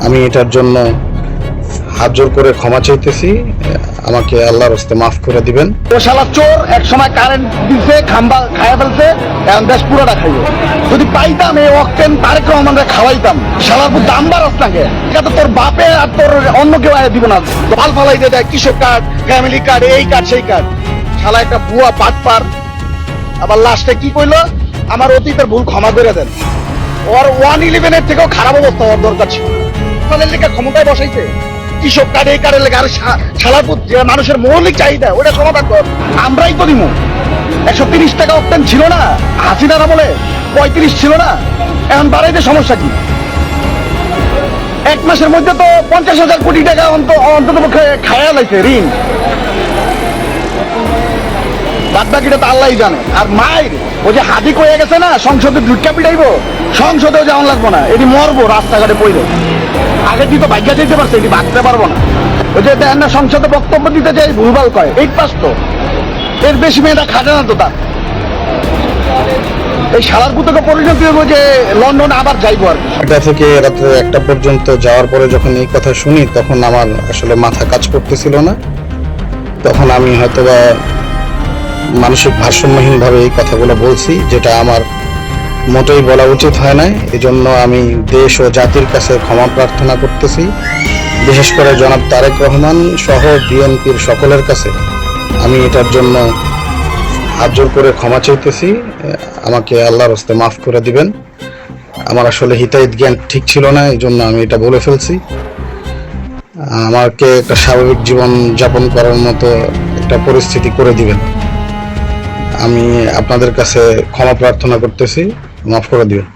আমি এটার জন্য হাত জোর করে ক্ষমা চাইতেছি। আমাকে আল্লাহর রাস্তায় মাফ করে দিবেন। ও শালা চোর, এক সময় কারেন্ট দিছে, খাম্বা খাইয়া ফেলছে, এখন দেশ পুরোটা খাইবে। যদি পাইতাম এই অক্টেন তারেক রহমানরে খাওয়াইতাম। শালার পুরো দাম বাড়াস নাকি? এটা তো তোর বাপে আর তোর অন্য কেউ আয় দিব না। ফাল ফালাই দিয়ে দেয় কৃষক কার্ড, ফ্যামিলি কার্ড, এই কার্ড সেই কার্ড। শালা একটা বুয়া বাটপার। আবার লাস্টে কি কইলো, আমার অতীতের ভুল ক্ষমা করে দেন। ওর 111-এর থেকেও খারাপ অবস্থা ওর দরকার ছিল। ফলের লেখা ক্ষমতায় বসাইছে কৃষক কার্ড, এই কার্ডের লেখা। আর শালাপুত যে মানুষের মৌলিক চাহিদা ওটা সমাধান কর। আমরাই তো দিব। 130 টাকা অক্টেন ছিল না হাসিনারা বলে, 35 ছিল না, এখন বাড়াইতে সমস্যা কি? এক মাসের মধ্যে তো 50,000 কোটি টাকা অন্তত পক্ষে খায়া লাইছে ঋণ। বাদ বাকিটা তো আল্লাহই জানে। আর মায়ের ও যে হাদি কয়ে গেছে না সংসদে ঢুকা পিটাইবো, সংসদেও যেমন লাগবো না, এটি মরবো রাস্তাঘাটে পড়ে। আগে তুই তো ভাগ্যা যেতে পারছে, এটি ভাগতে পারবো না। ওই যে দেখেন না সংসদে বক্তব্য দিতে যাই ভুলভাল কয়, 8 পাস তো, এর বেশি মেয়েটা খাটে না তো তার। এই শালার পুতকে পরিণতি হবো যে লন্ডন আবার যাইবো আর কি। এটা থেকে রাত্রে 1টা পর্যন্ত যাওয়ার পরে যখন এই কথা শুনি তখন আমার আসলে মাথা কাজ করতেছিল না। তখন আমি হয়তোবা মানসিক ভারসাম্যহীনভাবে এই কথাগুলো বলছি, যেটা আমার মোটেই বলা উচিত হয় না। এজন্য আমি দেশ ও জাতির কাছে ক্ষমা প্রার্থনা করতেছি, বিশেষ করে জনাব তারেক রহমান সহ বিএনপির সকলের কাছে আমি এটার জন্য হাত জোর করে ক্ষমা চাইতেছি। আমাকে আল্লাহর রাস্তায় মাফ করে দিবেন। আমার আসলে হিতাহিত জ্ঞান ঠিক ছিল না, এই জন্য আমি এটা বলে ফেলছি। আমাকে একটা স্বাভাবিক জীবন যাপন করার মতো একটা পরিস্থিতি করে দিবেন। আমি আপনাদের কাছে ক্ষমা প্রার্থনা করতেছি, মাফ করে দিবেন।